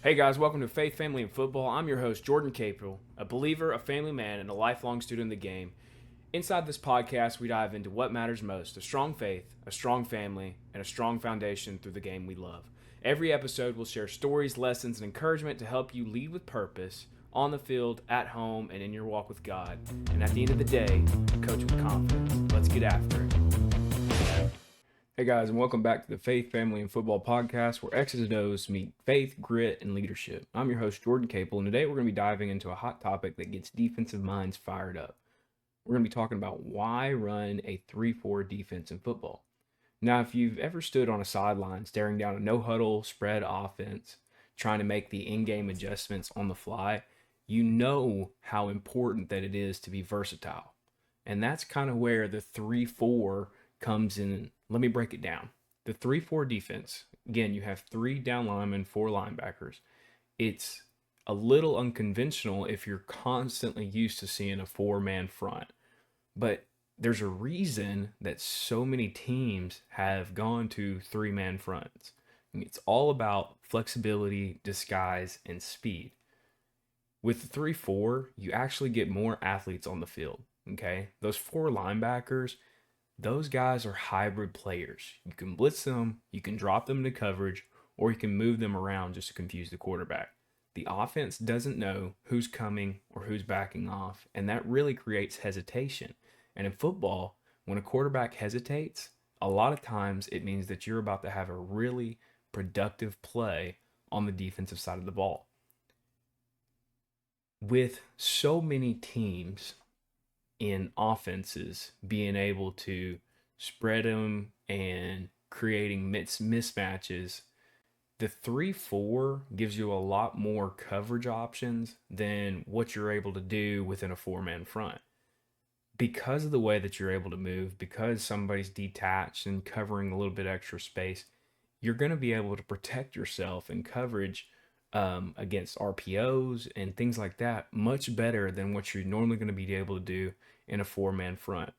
Hey guys, welcome to Faith, Family, and Football. I'm your host, Jordan Capel, a believer, a family man, and a lifelong student of the game. Inside this podcast, we dive into what matters most: a strong faith, a strong family, and a strong foundation through the game we love. Every episode will share stories, lessons, and encouragement to help you lead with purpose on the field, at home, and in your walk with God. And at the end of the day, coach with confidence. Let's get after it. Hey guys, and welcome back to the Faith, Family, and Football podcast, where X's and O's meet faith, grit, and leadership. I'm your host, Jordan Capel, and today we're going to be diving into a hot topic that gets defensive minds fired up. We're going to be talking about why run a 3-4 defense in football. Now, if you've ever stood on a sideline staring down a no-huddle spread offense, trying to make the in-game adjustments on the fly, you know how important that it is to be versatile. And that's kind of where the 3-4 comes in. Let me break it down. The 3-4 defense, again, you have 3 down linemen, 4 linebackers. It's a little unconventional if you're constantly used to seeing a 4-man front. But there's a reason that so many teams have gone to 3-man fronts. It's all about flexibility, disguise, and speed. With the 3-4, you actually get more athletes on the field, okay? Those 4 linebackers, those guys are hybrid players. You can blitz them, you can drop them into coverage, or you can move them around just to confuse the quarterback. The offense doesn't know who's coming or who's backing off, and that really creates hesitation. And in football, when a quarterback hesitates, a lot of times it means that you're about to have a really productive play on the defensive side of the ball. With so many teams in offenses being able to spread them and creating mismatches, the 3-4 gives you a lot more coverage options than what you're able to do within a 4-man front. Because of the way that you're able to move, because somebody's detached and covering a little bit extra space, you're going to be able to protect yourself in coverage against RPOs and things like that much better than what you're normally going to be able to do in a 4-man front.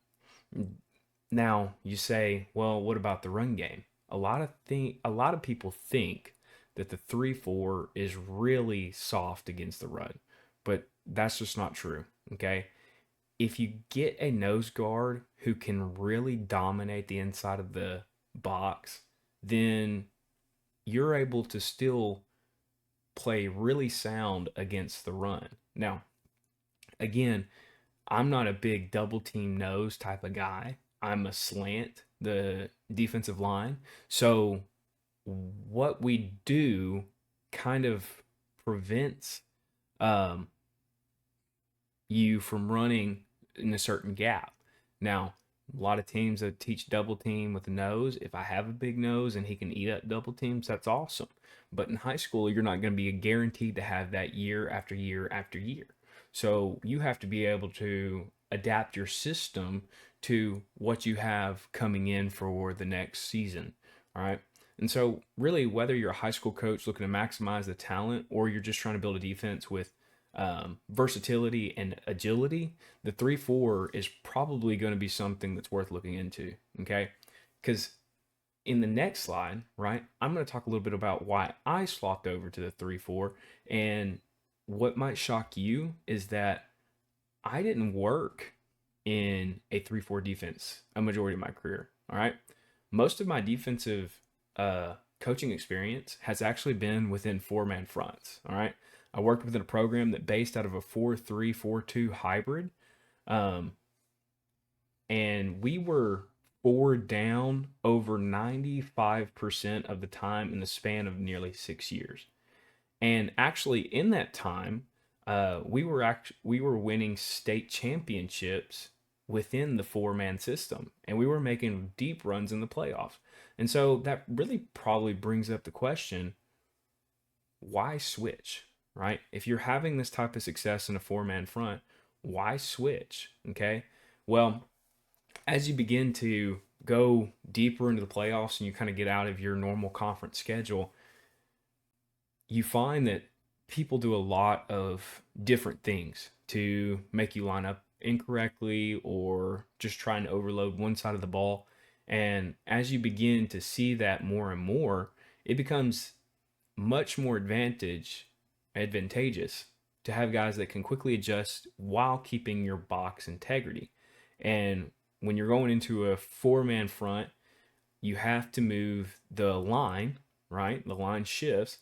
Now, you say, well, what about the run game? A lot of people think that the 3-4 is really soft against the run, but that's just not true, okay? If you get a nose guard who can really dominate the inside of the box, then you're able to still play really sound against the run. Now, again, I'm not a big double team nose type of guy. I'm a slant, the defensive line. So what we do kind of prevents you from running in a certain gap. Now, a lot of teams that teach double team with the nose. If I have a big nose and he can eat up double teams, that's awesome. But in high school, you're not going to be guaranteed to have that year after year after year. So you have to be able to adapt your system to what you have coming in for the next season. All right. And so, really, whether you're a high school coach looking to maximize the talent or you're just trying to build a defense with versatility and agility, the 3-4 is probably going to be something that's worth looking into. Okay. Because in the next slide, right, I'm going to talk a little bit about why I swapped over to the 3-4. And what might shock you is that I didn't work in a 3-4 defense a majority of my career. All right. Most of my defensive coaching experience has actually been within 4-man fronts. All right. I worked within a program that based out of a 4-3, 4-2 hybrid. And we were 4 down over 95% of the time in the span of nearly 6 years. And actually, in that time, we were winning state championships within the 4-man system, and we were making deep runs in the playoffs. And so that really probably brings up the question: why switch? Right? If you're having this type of success in a 4-man front, why switch? Okay. Well, as you begin to go deeper into the playoffs and you kind of get out of your normal conference schedule, you find that people do a lot of different things to make you line up incorrectly or just trying to overload one side of the ball. And as you begin to see that more and more, it becomes much more advantageous to have guys that can quickly adjust while keeping your box integrity. And when you're going into a four-man front, you have to move the line, right? The line shifts.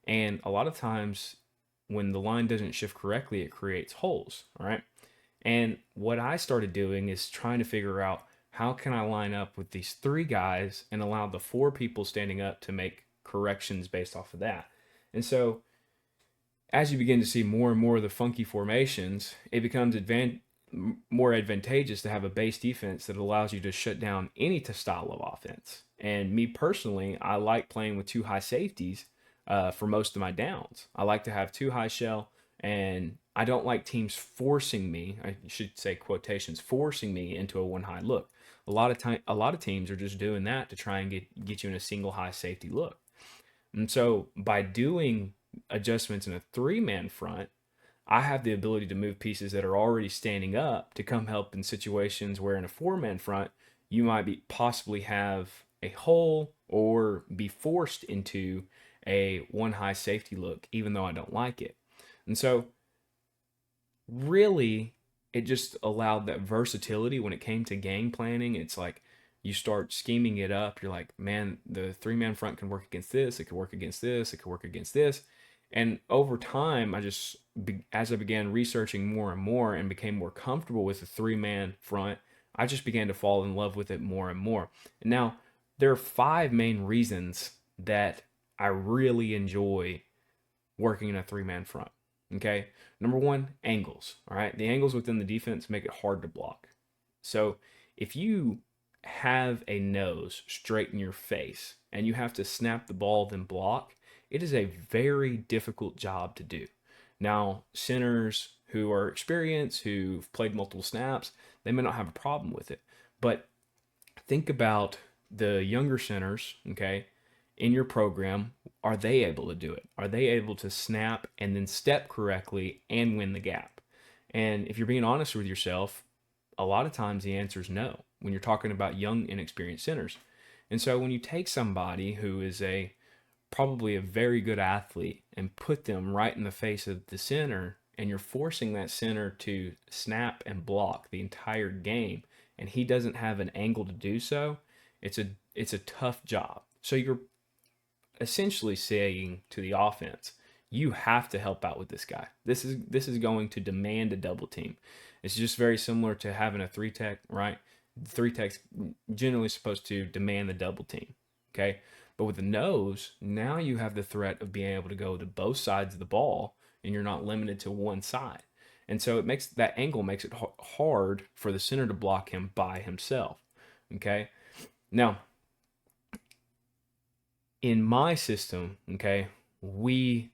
And a lot of times when the line doesn't shift correctly, it creates holes, all right? And what I started doing is trying to figure out how can I line up with these three guys and allow the four people standing up to make corrections based off of that. And so as you begin to see more and more of the funky formations, it becomes more advantageous to have a base defense that allows you to shut down any style of offense. And me personally, I like playing with two high safeties for most of my downs. I like to have two high shell, and I don't like teams forcing me. I should say quotations, forcing me into a one high look. A lot of teams are just doing that to try and get you in a single high safety look. And so by doing adjustments in a three-man front, I have the ability to move pieces that are already standing up to come help in situations where in a four-man front, you might possibly have a hole or be forced into a one high safety look, even though I don't like it. And so really it just allowed that versatility when it came to game planning. It's like you start scheming it up. You're like, man, the three-man front can work against this. It could work against this. It could work against this. And over time, as I began researching more and more and became more comfortable with the three-man front, I just began to fall in love with it more and more. And now, there are five main reasons that I really enjoy working in a three-man front. Okay, number one, angles. All right, the angles within the defense make it hard to block. So if you have a nose straight in your face and you have to snap the ball then block, it is a very difficult job to do. Now, centers who are experienced, who've played multiple snaps, they may not have a problem with it. But think about the younger centers, okay, in your program. Are they able to do it? Are they able to snap and then step correctly and win the gap? And if you're being honest with yourself, a lot of times the answer is no when you're talking about young, inexperienced centers. And so when you take somebody who is probably a very good athlete and put them right in the face of the center, and you're forcing that center to snap and block the entire game, and he doesn't have an angle to do so, it's a tough job. So you're essentially saying to the offense, you have to help out with this guy. This is going to demand a double team. It's just very similar to having a three tech, right? The three tech's generally supposed to demand the double team, okay? But with the nose, now you have the threat of being able to go to both sides of the ball, and you're not limited to one side. And so that angle makes it hard for the center to block him by himself, okay? Now, in my system, okay, we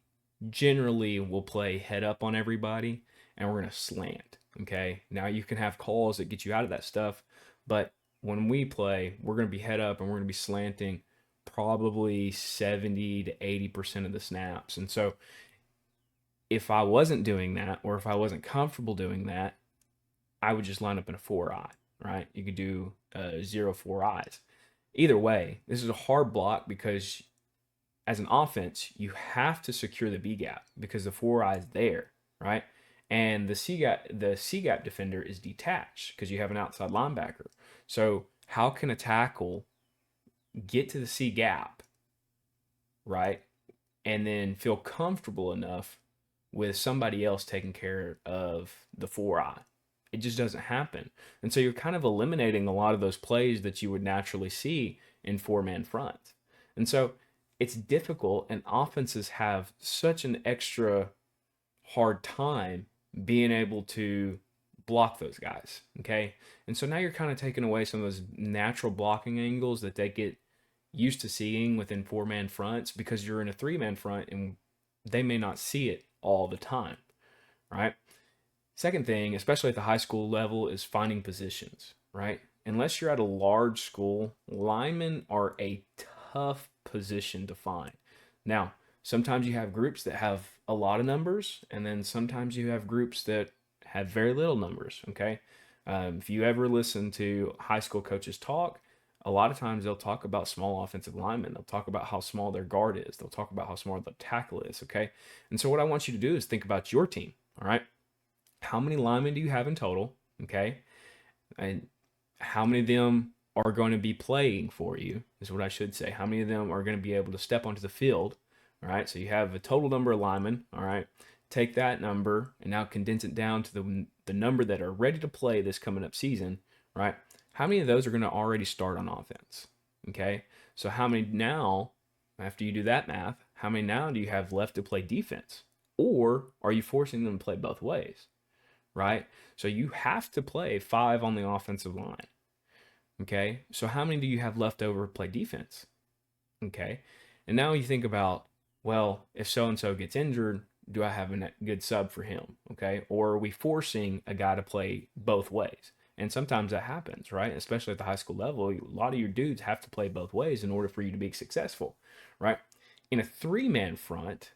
generally will play head up on everybody, and we're going to slant, okay? Now, you can have calls that get you out of that stuff, but when we play, we're going to be head up and we're going to be slanting probably 70 to 80% of the snaps. And so if I wasn't doing that, or if I wasn't comfortable doing that, I would just line up in a 4-eye, right? You could do 0-4 eyes. Either way, this is a hard block because as an offense, you have to secure the B gap because the 4-eye is there, right? And the C gap defender is detached because you have an outside linebacker. So how can a tackle get to the C gap, right, and then feel comfortable enough with somebody else taking care of the 4-eye? It just doesn't happen. And so you're kind of eliminating a lot of those plays that you would naturally see in four-man fronts. And so it's difficult, and offenses have such an extra hard time being able to block those guys, okay? And so now you're kind of taking away some of those natural blocking angles that they get used to seeing within four-man fronts because you're in a three-man front and they may not see it all the time, right? Second thing, especially at the high school level, is finding positions, right? Unless you're at a large school, linemen are a tough position to find. Now, sometimes you have groups that have a lot of numbers, and then sometimes you have groups that have very little numbers, okay? If you ever listen to high school coaches talk, a lot of times they'll talk about small offensive linemen. They'll talk about how small their guard is. They'll talk about how small the tackle is. Okay. And so what I want you to do is think about your team. All right. How many linemen do you have in total? Okay. And how many of them are going to be playing for you, is what I should say. How many of them are going to be able to step onto the field? All right. So you have a total number of linemen. All right. Take that number and now condense it down to the number that are ready to play this coming up season. Right. How many of those are going to already start on offense? Okay. So how many now, after you do that math, how many now do you have left to play defense? Or are you forcing them to play both ways? Right? So you have to play 5 on the offensive line. Okay. So how many do you have left over to play defense? Okay. And now you think about, well, if so and so gets injured, do I have a good sub for him? Okay. Or are we forcing a guy to play both ways? And sometimes that happens, right? Especially at the high school level, a lot of your dudes have to play both ways in order for you to be successful, right? In a 3-man front,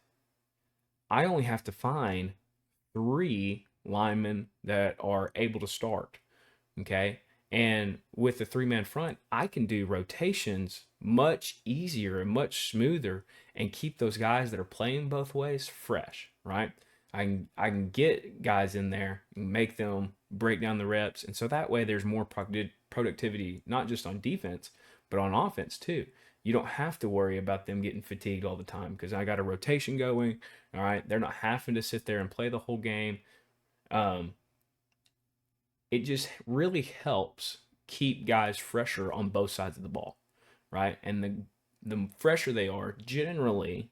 I only have to find 3 linemen that are able to start. Okay. And with the 3-man front, I can do rotations much easier and much smoother and keep those guys that are playing both ways fresh, right? I can get guys in there and make them break down the reps. And so that way there's more productivity, not just on defense, but on offense too. You don't have to worry about them getting fatigued all the time because I got a rotation going. All right. They're not having to sit there and play the whole game. Um, it just really helps keep guys fresher on both sides of the ball, right? And the fresher they are, generally,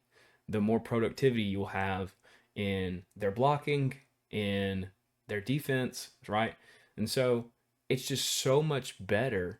the more productivity you'll have in their blocking, in their defense, right? And so it's just so much better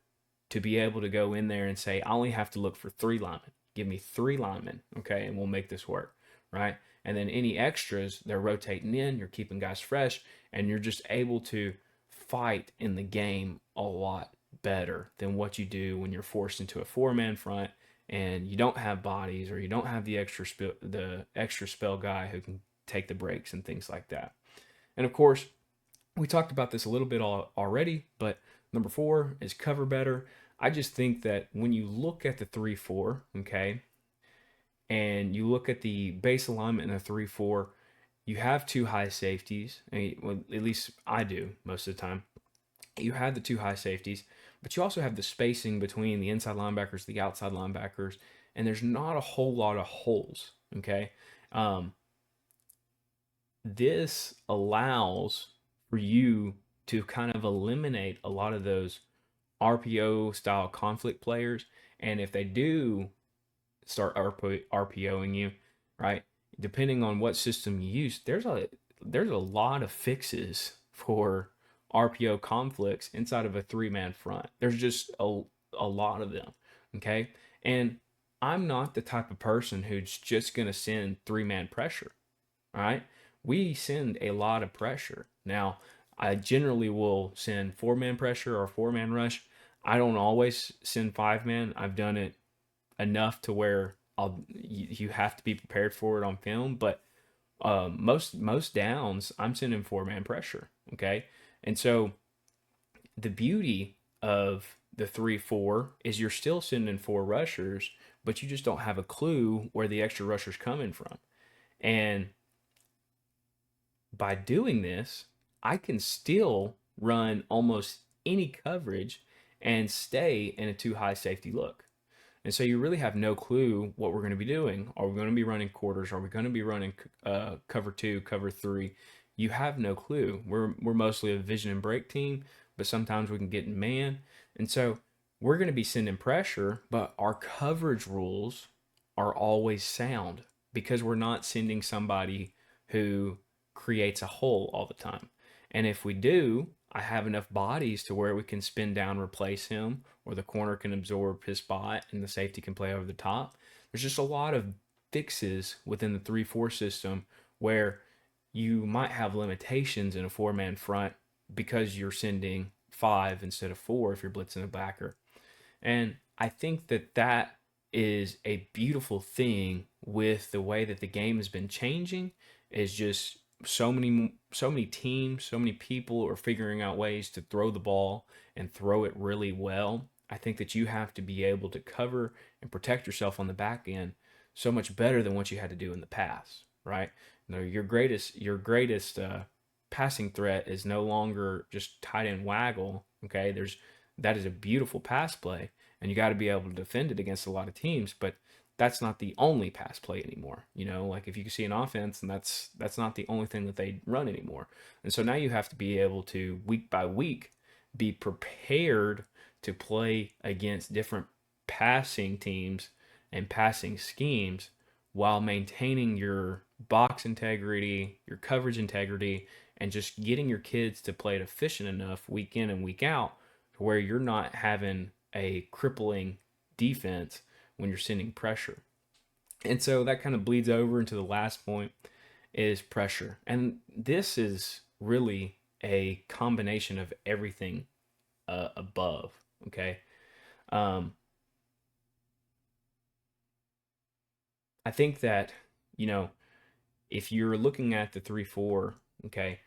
to be able to go in there and say, I only have to look for 3 linemen. Give me 3 linemen, okay, and we'll make this work, right? And then any extras, they're rotating in, you're keeping guys fresh, and you're just able to fight in the game a lot better than what you do when you're forced into a 4-man front and you don't have bodies or you don't have the extra spell guy who can take the breaks and things like that. And of course, we talked about this a little bit already, but number 4 is cover better. I just think that when you look at the 3-4, okay, and you look at the base alignment in the 3-4, you have 2 high safeties. Well, at least I do most of the time. You have the 2 high safeties, but you also have the spacing between the inside linebackers, the outside linebackers, and there's not a whole lot of holes. Okay, this allows for you to kind of eliminate a lot of those RPO style conflict players, and if they do start RPOing you, right? Depending on what system you use, there's a lot of fixes for RPO conflicts inside of a 3-man front. There's just a lot of them, okay? And I'm not the type of person who's just going to send 3-man pressure, all right? We send a lot of pressure. Now, I generally will send 4-man pressure or 4-man rush. I don't always send 5-man. I've done it enough to where you have to be prepared for it on film. But most downs, I'm sending 4-man pressure. Okay, and so the beauty of the 3-4 is you're still sending 4 rushers, but you just don't have a clue where the extra rusher's coming from. And by doing this, I can still run almost any coverage and stay in a 2 high safety look. And so you really have no clue what we're going to be doing. Are we going to be running quarters? Are we going to be running cover 2, cover 3? You have no clue. We're mostly a vision and break team, but sometimes we can get in man. And so we're going to be sending pressure, but our coverage rules are always sound because we're not sending somebody who creates a hole all the time. And if we do, I have enough bodies to where we can spin down, replace him, or the corner can absorb his spot and the safety can play over the top. There's just a lot of fixes within the 3-4 system where you might have limitations in a 4-man front because you're sending 5 instead of 4 if you're blitzing a backer. And I think that is a beautiful thing with the way that the game has been changing, is just so many teams, so many people are figuring out ways to throw the ball and throw it really well. I think that you have to be able to cover and protect yourself on the back end so much better than what you had to do in the past, right? Your greatest passing threat is no longer just tight end waggle. Okay, that is a beautiful pass play, and you got to be able to defend it against a lot of teams. But that's not the only pass play anymore. Like if you can see an offense, and that's not the only thing that they run anymore. And so now you have to be able to week by week be prepared to play against different passing teams and passing schemes while maintaining your box integrity, your coverage integrity, and just getting your kids to play it efficient enough week in and week out to where you're not having a crippling defense when you're sending pressure. And so that kind of bleeds over into the last point is pressure. And this is really a combination of everything above. Okay. Um, I think that, you know, if you're looking at the 3-4, okay,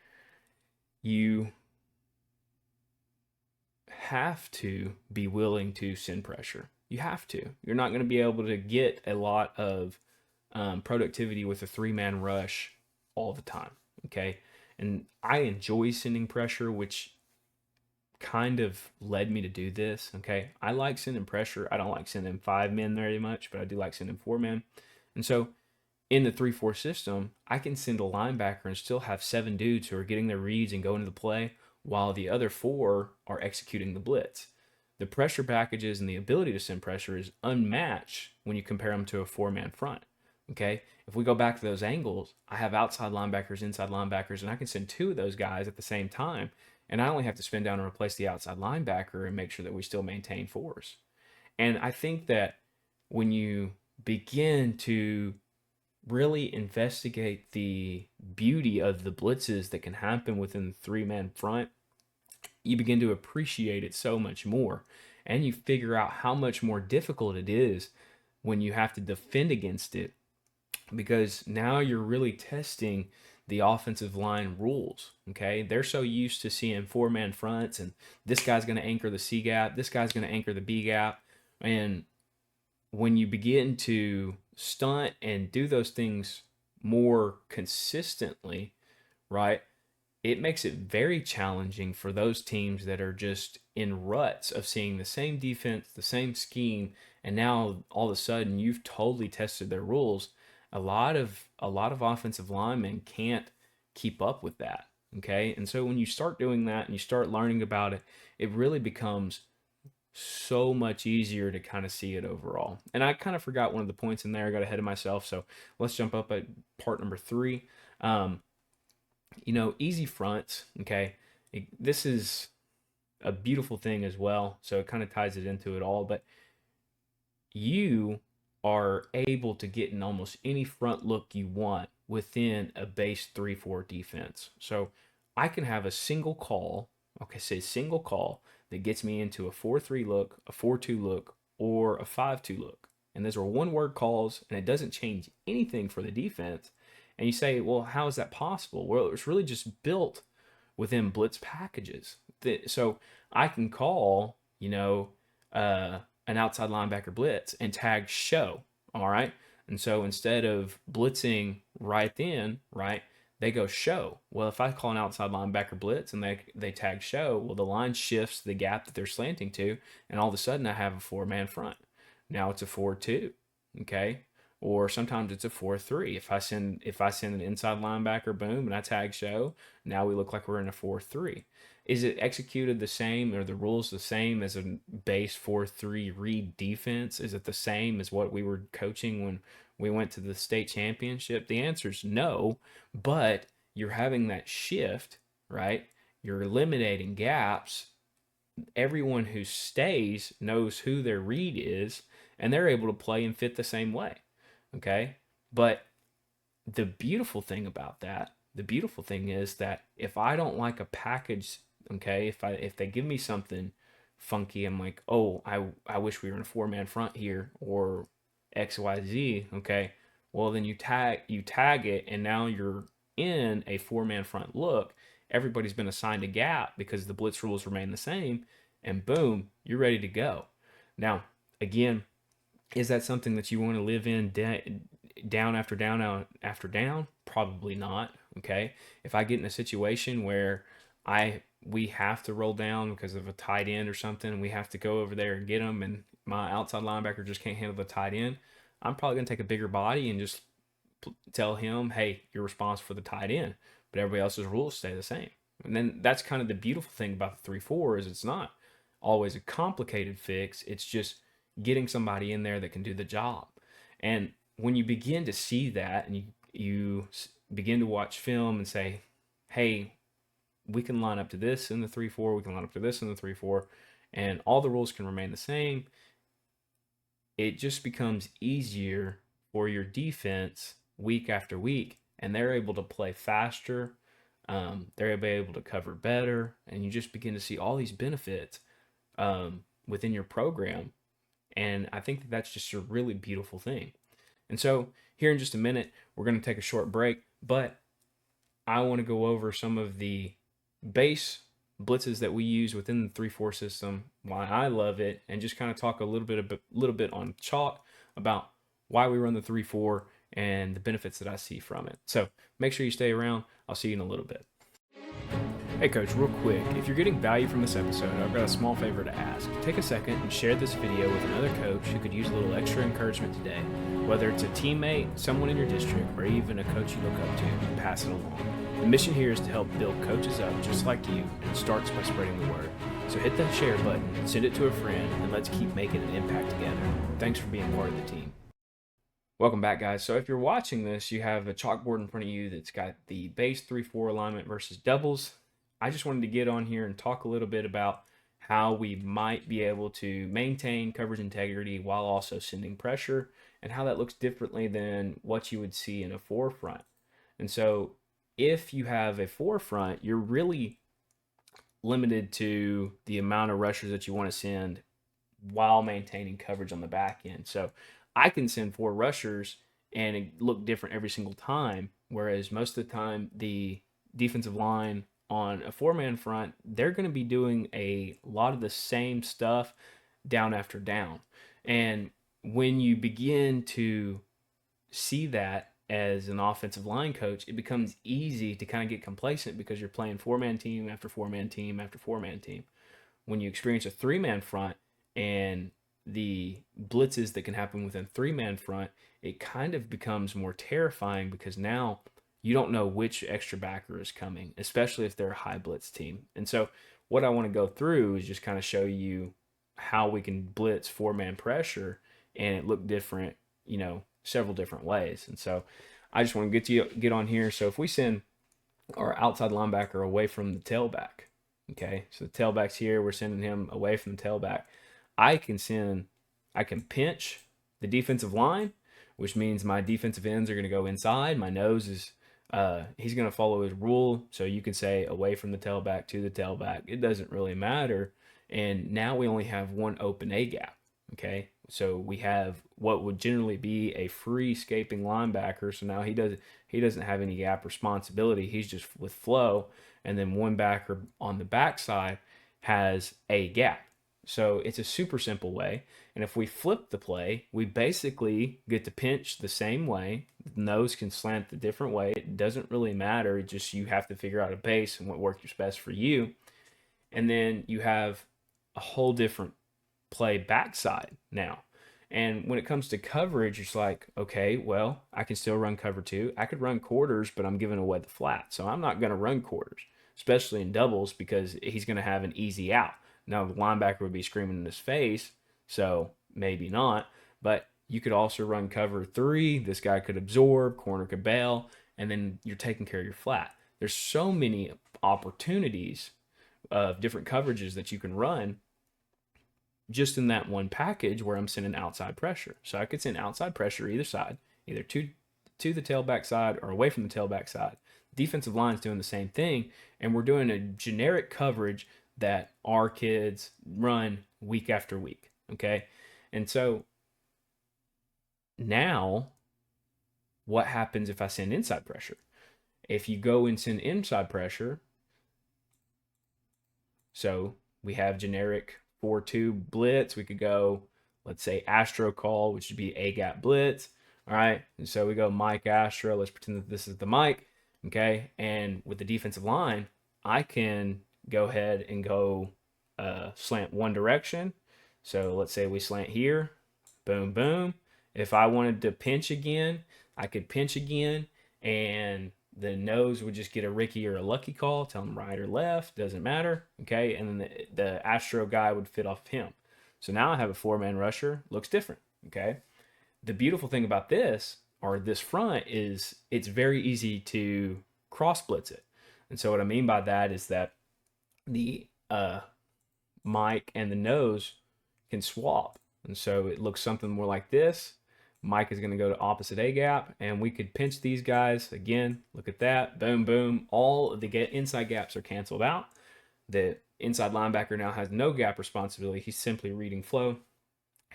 you have to be willing to send pressure. You have to. You're not going to be able to get a lot of productivity with a 3-man rush all the time. Okay. And I enjoy sending pressure, which kind of led me to do this. Okay. I like sending pressure. I don't like sending 5 men very much, but I do like sending 4 men. And so in the 3-4 system, I can send a linebacker and still have 7 dudes who are getting their reads and going to the play while the other 4 are executing the blitz. The pressure packages and the ability to send pressure is unmatched when you compare them to a 4-man front. Okay, if we go back to those angles, I have outside linebackers, inside linebackers, and I can send 2 of those guys at the same time, and I only have to spin down and replace the outside linebacker and make sure that we still maintain force. And I think that when you begin to really investigate the beauty of the blitzes that can happen within the 3-man front, you begin to appreciate it so much more. And you figure out how much more difficult it is when you have to defend against it, because now you're really testing the offensive line rules. Okay. They're so used to seeing 4-man fronts, and this guy's going to anchor the C gap, this guy's going to anchor the B gap. And when you begin to stunt and do those things more consistently, right, it makes it very challenging for those teams that are just in ruts of seeing the same defense, the same scheme, and now all of a sudden you've totally tested their rules. A lot of offensive linemen can't keep up with that. Okay. And so when you start doing that and you start learning about it, it really becomes so much easier to kind of see it overall. And I kind of forgot one of the points in there. I got ahead of myself. So let's jump up at part number 3. Easy fronts. Okay. This is a beautiful thing as well. So it kind of ties it into it all. But you are able to get in almost any front look you want within a base 3-4 defense. So I can have a single call, okay, say single call that gets me into a 4-3 look, a 4-2 look, or a 5-2 look. And those are one-word calls, and it doesn't change anything for the defense. And you say, well, how is that possible? Well, it's really just built within blitz packages. So I can call, an outside linebacker blitz and tag show. All right. And so instead of blitzing right then, right, they go show. Well, if I call an outside linebacker blitz and they tag show, well, the line shifts the gap that they're slanting to, and all of a sudden I have a 4-man front. Now it's a 4-2. Okay. Or sometimes it's a 4-3. If I send an inside linebacker boom and I tag show, now we look like we're in a 4-3. Is it executed the same, or the rules the same as a base 4-3 read defense? Is it the same as what we were coaching when we went to the state championship? The answer is no, but you're having that shift, right? You're eliminating gaps. Everyone who stays knows who their read is, and they're able to play and fit the same way. Okay. But the beautiful thing is that if I don't like a package, okay, if they give me something funky, I'm like, oh, I wish we were in a 4-man front here, or XYZ, okay. Well, then you tag it, and now you're in a 4-man front look. Everybody's been assigned a gap because the blitz rules remain the same, and boom, you're ready to go. Now, again, is that something that you want to live in down after down after down? Probably not. Okay. If I get in a situation where we have to roll down because of a tight end or something, and we have to go over there and get them, and my outside linebacker just can't handle the tight end, I'm probably going to take a bigger body and just tell him, hey, you're responsible for the tight end, but everybody else's rules stay the same. And then that's kind of the beautiful thing about the 3-4 is it's not always a complicated fix. It's just getting somebody in there that can do the job. And when you begin to see that and you begin to watch film and say, hey, we can line up to this in the 3-4, we can line up to this in the 3-4, and all the rules can remain the same, it just becomes easier for your defense week after week, and they're able to play faster. They're able to cover better, and you just begin to see all these benefits within your program. And I think that's just a really beautiful thing. And so here in just a minute, we're going to take a short break, but I want to go over some of the base blitzes that we use within the 3-4 system, why I love it, and just kind of talk a little bit on chalk about why we run the 3-4 and the benefits that I see from it. So make sure you stay around. I'll see you in a little bit. Hey coach, real quick, if you're getting value from this episode, I've got a small favor to ask. Take a second and share this video with another coach who could use a little extra encouragement today. Whether it's a teammate, someone in your district, or even a coach you look up to, pass it along. The mission here is to help build coaches up just like you, and it starts by spreading the word. So hit that share button, send it to a friend, and let's keep making an impact together. Thanks for being part of the team. Welcome back, guys. So if you're watching this, you have a chalkboard in front of you that's got the base 3-4 alignment versus doubles. I just wanted to get on here and talk a little bit about how we might be able to maintain coverage integrity while also sending pressure, and how that looks differently than what you would see in a forefront. And so if you have a forefront, you're really limited to the amount of rushers that you want to send while maintaining coverage on the back end. So I can send 4 rushers and it look different every single time, whereas most of the time the defensive line on a 4-man front, they're going to be doing a lot of the same stuff down after down. And when you begin to see that as an offensive line coach, it becomes easy to kind of get complacent because you're playing 4-man team after 4-man team after 4-man team. When you experience a 3-man front and the blitzes that can happen within 3-man front, it kind of becomes more terrifying because now you don't know which extra backer is coming, especially if they're a high blitz team. And so what I want to go through is just kind of show you how we can blitz 4-man pressure and it look different, several different ways. And so I just want to get on here. So if we send our outside linebacker away from the tailback, okay, so the tailback's here, we're sending him away from the tailback. I can pinch the defensive line, which means my defensive ends are going to go inside. My nose is, he's going to follow his rule. So you can say away from the tailback to the tailback. It doesn't really matter. And now we only have one open A gap. Okay. So we have what would generally be a free escaping linebacker. So now he doesn't have any gap responsibility. He's just with flow. And then one backer on the backside has a gap. So it's a super simple way. And if we flip the play, we basically get to pinch the same way. The nose can slant the different way. It doesn't really matter. It just, you have to figure out a base and what works best for you. And then you have a whole different play backside now. And when it comes to coverage, it's like, okay, well, I can still run cover 2. I could run quarters, but I'm giving away the flat. So I'm not going to run quarters, especially in doubles, because he's going to have an easy out. Now, the linebacker would be screaming in his face, so maybe not. But you could also run cover 3. This guy could absorb, corner could bail, and then you're taking care of your flat. There's so many opportunities of different coverages that you can run just in that one package where I'm sending outside pressure. So I could send outside pressure either side, either to the tailback side or away from the tailback side. Defensive line's doing the same thing, and we're doing a generic coverage that our kids run week after week, okay? And so now what happens if I send inside pressure? If you go and send inside pressure, so we have generic 4-2 blitz. We could go, let's say, Astro call, which would be A gap blitz. All right. And so we go Mike Astro. Let's pretend that this is the Mike. Okay. And with the defensive line, I can go ahead and go slant one direction. So let's say we slant here. Boom, boom. If I wanted to pinch again, I could pinch again, and the nose would just get a Ricky or a Lucky call, tell him right or left, doesn't matter. Okay. And then the Astro guy would fit off him. So now I have a 4-man rusher, looks different. Okay. The beautiful thing about this, or this front, is it's very easy to cross blitz it. And so what I mean by that is that the Mike and the nose can swap. And so it looks something more like this. Mike is going to go to opposite A gap, and we could pinch these guys. Again, look at that. Boom, boom. All of the inside gaps are canceled out. The inside linebacker now has no gap responsibility. He's simply reading flow.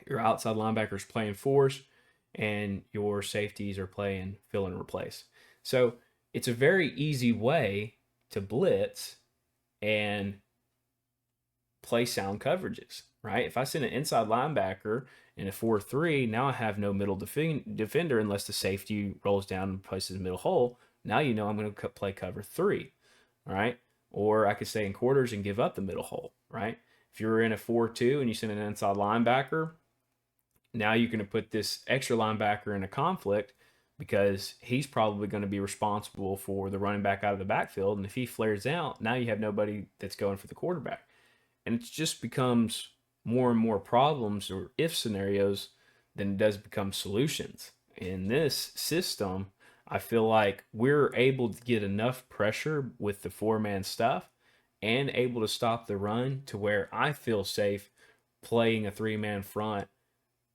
Your outside linebacker is playing force, and your safeties are playing fill and replace. So it's a very easy way to blitz and play sound coverages, right? If I send an inside linebacker in a 4-3, now I have no middle defender unless the safety rolls down and places the middle hole. Now you know I'm going to play cover 3, all right? Or I could stay in quarters and give up the middle hole, right? If you're in a 4-2 and you send an inside linebacker, now you're going to put this extra linebacker in a conflict because he's probably going to be responsible for the running back out of the backfield. And if he flares out, now you have nobody that's going for the quarterback. And it just becomes more and more problems or if scenarios than it does become solutions. In this system, I feel like we're able to get enough pressure with the 4-man stuff and able to stop the run to where I feel safe playing a 3-man front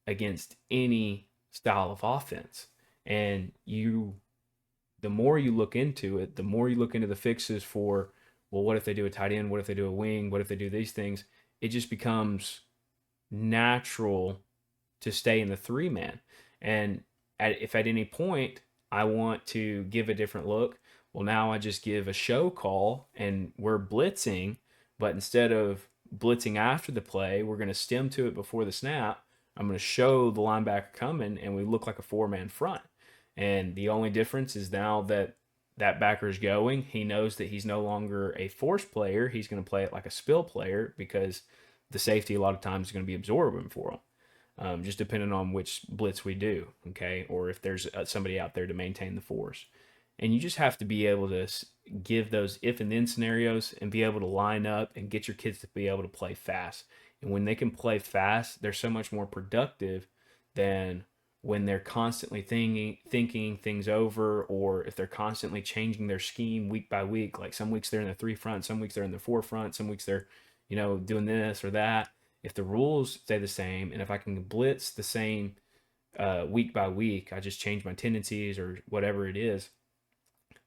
against any style of offense. And the more you look into it, the more you look into the fixes for, well, what if they do a tight end? What if they do a wing? What if they do these things? It just becomes natural to stay in the 3-man. And if at any point I want to give a different look, well, now I just give a show call and we're blitzing, but instead of blitzing after the play, we're going to stem to it before the snap. I'm going to show the linebacker coming and we look like a 4-man front. And the only difference is now that backer's going, he knows that he's no longer a force player. He's going to play it like a spill player because the safety a lot of times is going to be absorbing for him, just depending on which blitz we do, okay, or if there's somebody out there to maintain the force. And you just have to be able to give those if and then scenarios and be able to line up and get your kids to be able to play fast. And when they can play fast, they're so much more productive than when they're constantly thinking things over, or if they're constantly changing their scheme week by week. Like some weeks they're in the 3 front, some weeks they're in the 4 front, some weeks they're, doing this or that. If the rules stay the same, and if I can blitz the same week by week, I just change my tendencies or whatever it is,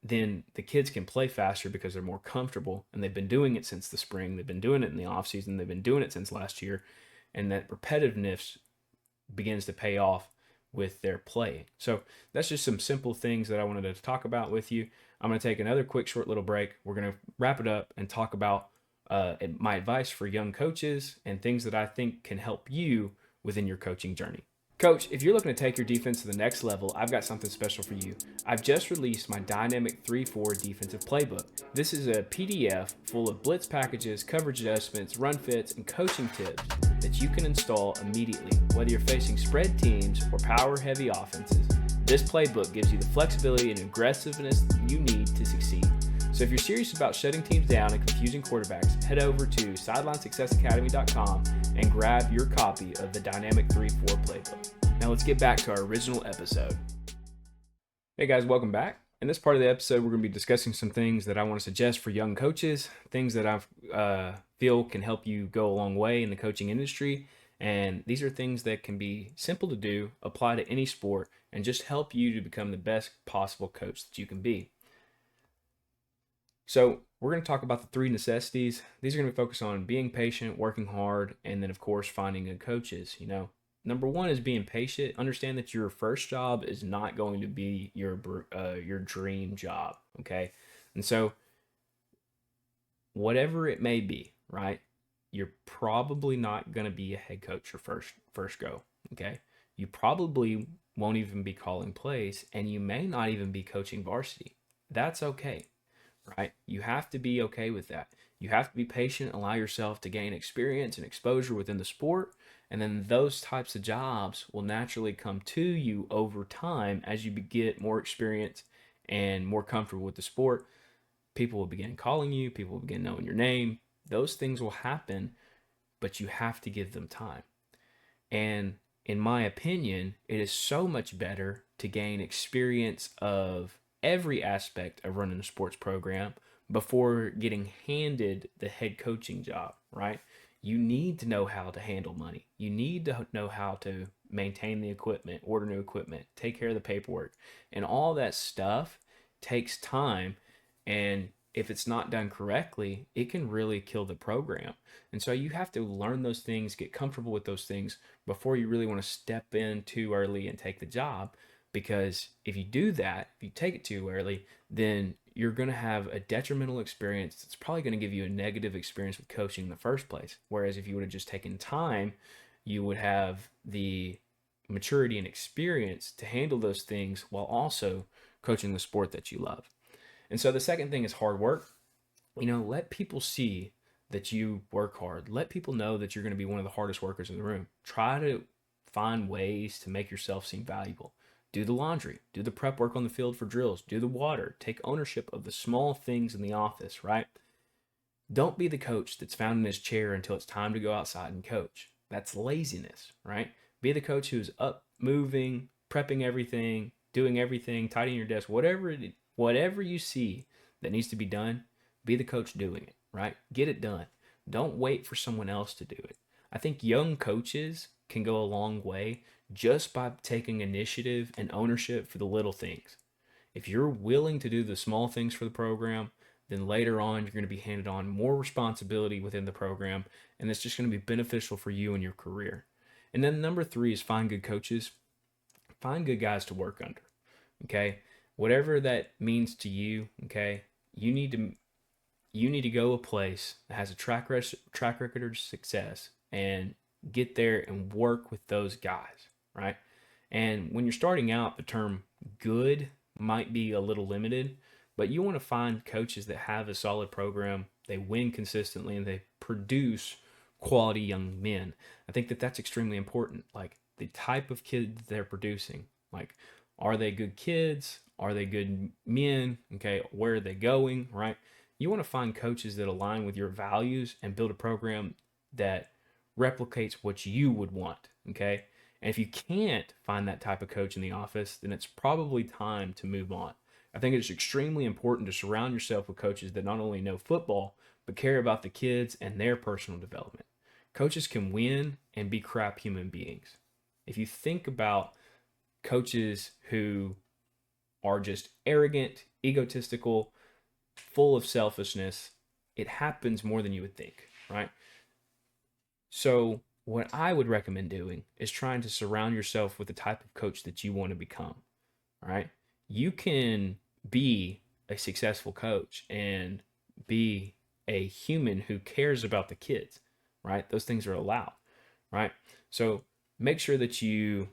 then the kids can play faster because they're more comfortable, and they've been doing it since the spring. They've been doing it in the offseason. They've been doing it since last year, and that repetitiveness begins to pay off with their play. So that's just some simple things that I wanted to talk about with you. I'm going to take another quick short little break. We're going to wrap it up and talk about my advice for young coaches and things that I think can help you within your coaching journey. Coach, if you're looking to take your defense to the next level, I've got something special for you. I've just released my Dynamic 3-4 defensive playbook. This is a PDF full of blitz packages, coverage adjustments, run fits, and coaching tips that you can install immediately, whether you're facing spread teams or power-heavy offenses. This playbook gives you the flexibility and aggressiveness you need to succeed. So if you're serious about shutting teams down and confusing quarterbacks, head over to SidelineSuccessAcademy.com and grab your copy of the Dynamic 3-4 playbook. Now let's get back to our original episode. Hey guys, welcome back. In this part of the episode, we're going to be discussing some things that I want to suggest for young coaches, things that I feel can help you go a long way in the coaching industry. And these are things that can be simple to do, apply to any sport, and just help you to become the best possible coach that you can be. So we're going to talk about the 3 necessities. These are going to be focused on being patient, working hard, and then of course finding good coaches. Number 1 is being patient. Understand that your first job is not going to be your dream job, okay? And so whatever it may be, right? you're probably not going to be a head coach your first go, okay? You probably won't even be calling plays, and you may not even be coaching varsity. That's okay, right? You have to be okay with that. You have to be patient, allow yourself to gain experience and exposure within the sport, and then those types of jobs will naturally come to you over time as you get more experience and more comfortable with the sport. People will begin calling you, people will begin knowing your name. Those things will happen, but you have to give them time. And in my opinion, it is so much better to gain experience of every aspect of running a sports program before getting handed the head coaching job, right? You need to know how to handle money. You need to know how to maintain the equipment, order new equipment, take care of the paperwork. And all that stuff takes time. And if it's not done correctly, it can really kill the program. And so you have to learn those things, get comfortable with those things before you really want to step in too early and take the job. Because if you do that, if you take it too early, then you're going to have a detrimental experience that's probably going to give you a negative experience with coaching in the first place. Whereas if you would have just taken time, you would have the maturity and experience to handle those things while also coaching the sport that you love. And so the second thing is hard work. Let people see that you work hard. Let people know that you're going to be one of the hardest workers in the room. Try to find ways to make yourself seem valuable. Do the laundry, do the prep work on the field for drills, do the water, take ownership of the small things in the office, right? Don't be the coach that's found in his chair until it's time to go outside and coach. That's laziness, right? Be the coach who's up, moving, prepping everything, doing everything, tidying your desk, whatever you see that needs to be done, be the coach doing it, right? Get it done. Don't wait for someone else to do it. I think young coaches can go a long way just by taking initiative and ownership for the little things. If you're willing to do the small things for the program, then later on you're going to be handed on more responsibility within the program, and it's just going to be beneficial for you and your career. And then number 3 is find good coaches, find good guys to work under. Okay, whatever that means to you. Okay, you need to go a place that has a track record of success and get there and work with those guys, right? And when you're starting out, the term good might be a little limited, but you want to find coaches that have a solid program, they win consistently, and they produce quality young men. I think that that's extremely important. Like the type of kids they're producing. Like, are they good kids? Are they good men? Okay, where are they going, right? You want to find coaches that align with your values and build a program that replicates what you would want, okay? And if you can't find that type of coach in the office, then it's probably time to move on. I think it's extremely important to surround yourself with coaches that not only know football, but care about the kids and their personal development. Coaches can win and be crap human beings. If you think about coaches who are just arrogant, egotistical, full of selfishness, it happens more than you would think, right? So, what I would recommend doing is trying to surround yourself with the type of coach that you want to become, right? You can be a successful coach and be a human who cares about the kids, right? Those things are allowed, right? So, make sure that you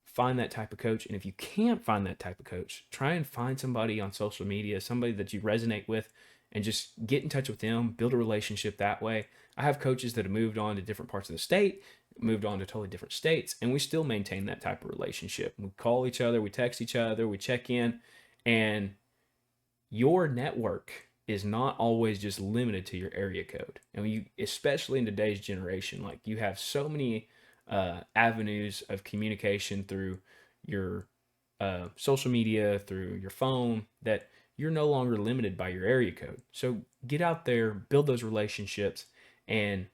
find that type of coach. And if you can't find that type of coach, try and find somebody on social media, somebody that you resonate with, and just get in touch with them, build a relationship that way. I have coaches that have moved on to different parts of the state, moved on to totally different states, and we still maintain that type of relationship. We call each other, we text each other, we check in, and your network is not always just limited to your area code. And you, especially in today's generation, like you have so many avenues of communication through your social media, through your phone, that you're no longer limited by your area code. So get out there, build those relationships, and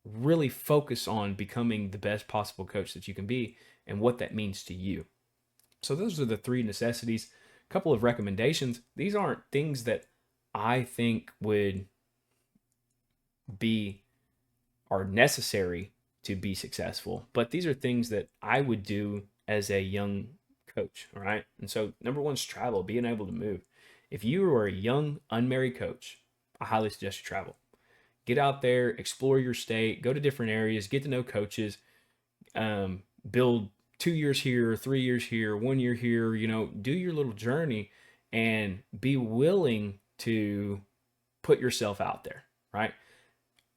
really focus on becoming the best possible coach that you can be and what that means to you. So those are the 3 necessities. A couple of recommendations. These aren't things that I think would be are necessary to be successful, but these are things that I would do as a young coach. All right. And so number 1 is travel, being able to move. If you are a young unmarried coach, I highly suggest you travel. Get out there, explore your state, go to different areas, get to know coaches, build 2 years here, 3 years here, 1 year here, do your little journey and be willing to put yourself out there, right?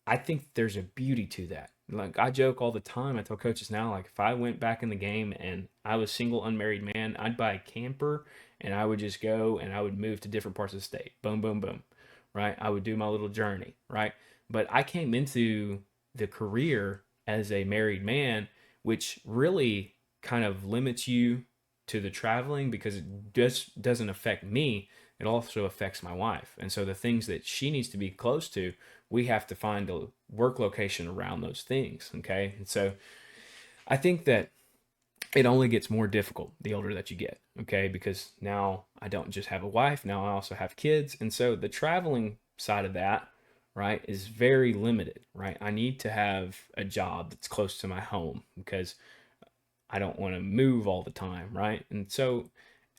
I think there's a beauty to that. Like I joke all the time. I tell coaches now, like if I went back in the game and I was single, unmarried man, I'd buy a camper and I would just go and I would move to different parts of the state. Boom, boom, boom. Right? I would do my little journey, right? But I came into the career as a married man, which really kind of limits you to the traveling because it just doesn't affect me. It also affects my wife. And so the things that she needs to be close to, we have to find a work location around those things. Okay. And so I think that it only gets more difficult the older that you get. Okay. Because now I don't just have a wife, now I also have kids. And so the traveling side of that, right, is very limited, right? I need to have a job that's close to my home because I don't want to move all the time, right? And so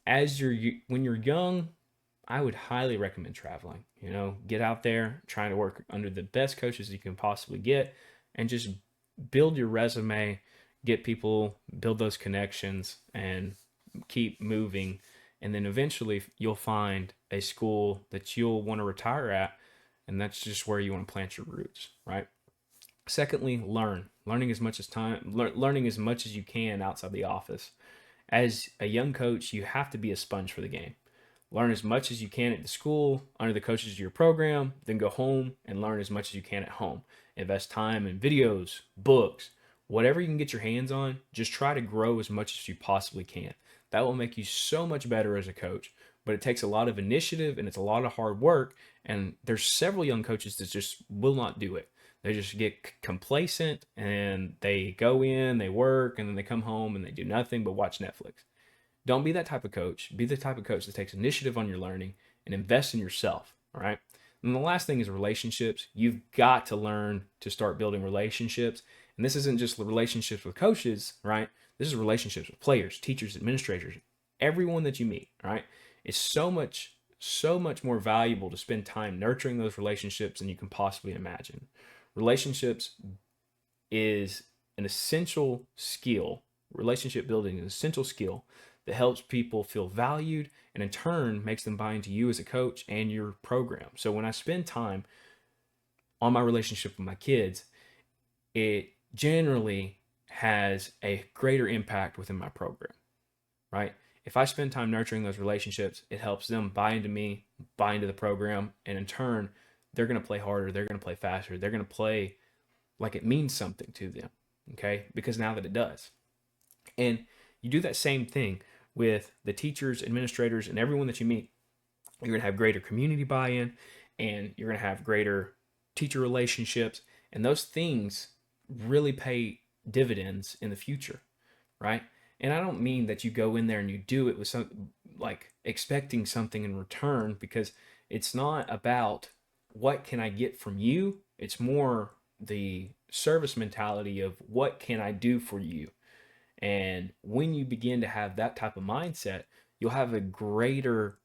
when you're young, I would highly recommend traveling. Get out there, trying to work under the best coaches you can possibly get, and just build your resume, get people, build those connections, and keep moving. And then eventually you'll find a school that you'll want to retire at, and that's just where you want to plant your roots, right? Secondly, learning as much as you can outside the office. As a young coach, you have to be a sponge for the game. Learn as much as you can at the school, under the coaches of your program, then go home and learn as much as you can at home. Invest time in videos, books, whatever you can get your hands on. Just try to grow as much as you possibly can. That will make you so much better as a coach. But it takes a lot of initiative and it's a lot of hard work. And there's several young coaches that just will not do it. They just get complacent and they go in, they work, and then they come home and they do nothing but watch Netflix. Don't be that type of coach. Be the type of coach that takes initiative on your learning and invest in yourself. All right. And the last thing is relationships. You've got to learn to start building relationships. And this isn't just relationships with coaches, right? This is relationships with players, teachers, administrators, everyone that you meet, right? It's so much more valuable to spend time nurturing those relationships than you can possibly imagine. Relationships is an essential skill. Relationship building is an essential skill that helps people feel valued and in turn makes them buy into you as a coach and your program. So when I spend time on my relationship with my kids, it generally has a greater impact within my program, right? If I spend time nurturing those relationships, it helps them buy into me, buy into the program, and in turn, they're going to play harder, they're going to play faster, they're going to play like it means something to them, okay? Because now that it does. And you do that same thing with the teachers, administrators, and everyone that you meet. You're going to have greater community buy-in, and you're going to have greater teacher relationships, and those things really pay dividends in the future, right? And I don't mean that you go in there and you do it with some like expecting something in return, because it's not about what can I get from you. It's more the service mentality of what can I do for you. And when you begin to have that type of mindset, you'll have a greater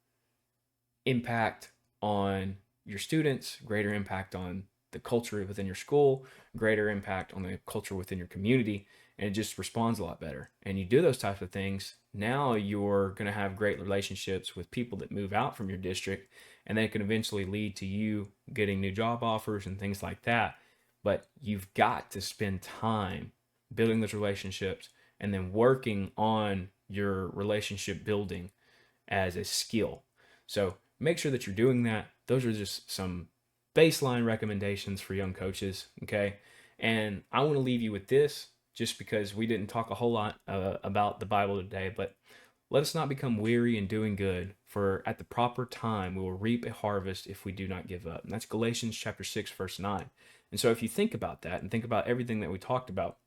impact on your students, greater impact on the culture within your school, greater impact on the culture within your community, and it just responds a lot better. And you do those types of things, now you're going to have great relationships with people that move out from your district, and they can eventually lead to you getting new job offers and things like that. But you've got to spend time building those relationships and then working on your relationship building as a skill. So make sure that you're doing that. Those are just some baseline recommendations for young coaches, okay? And I want to leave you with this, just because we didn't talk a whole lot about the Bible today, but let us not become weary in doing good, for at the proper time we will reap a harvest if we do not give up. And that's Galatians chapter 6, verse 9. And so if you think about that and think about everything that we talked about,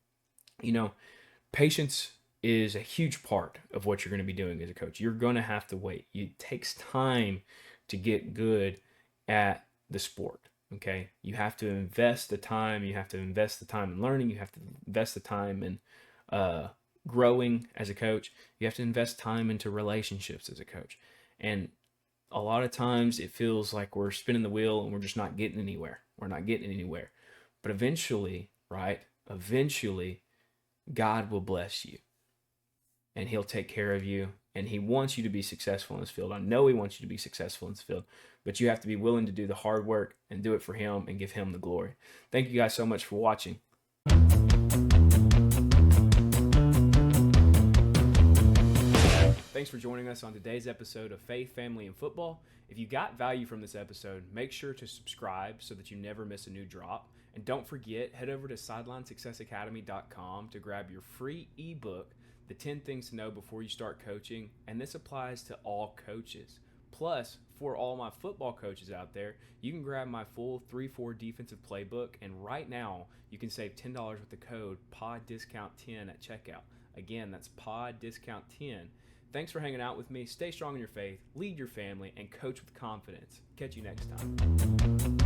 patience is a huge part of what you're going to be doing as a coach. You're going to have to wait. It takes time to get good at the sport. Okay. You have to invest the time. You have to invest the time in learning. You have to invest the time in growing as a coach. You have to invest time into relationships as a coach. And a lot of times it feels like we're spinning the wheel and we're just not getting anywhere. we're not getting anywhere. But eventually, right? Eventually, God will bless you and he'll take care of you. And he wants you to be successful in this field. I know he wants you to be successful in this field, but you have to be willing to do the hard work and do it for him and give him the glory. Thank you guys so much for watching. Thanks for joining us on today's episode of Faith, Family, and Football. If you got value from this episode, make sure to subscribe so that you never miss a new drop. And don't forget, head over to sidelinesuccessacademy.com to grab your free ebook, The 10 Things to Know Before You Start Coaching. And this applies to all coaches. Plus, for all my football coaches out there, you can grab my full 3-4 defensive playbook. And right now, you can save $10 with the code PODDISCOUNT10 at checkout. Again, that's PODDISCOUNT10. Thanks for hanging out with me. Stay strong in your faith, lead your family, and coach with confidence. Catch you next time.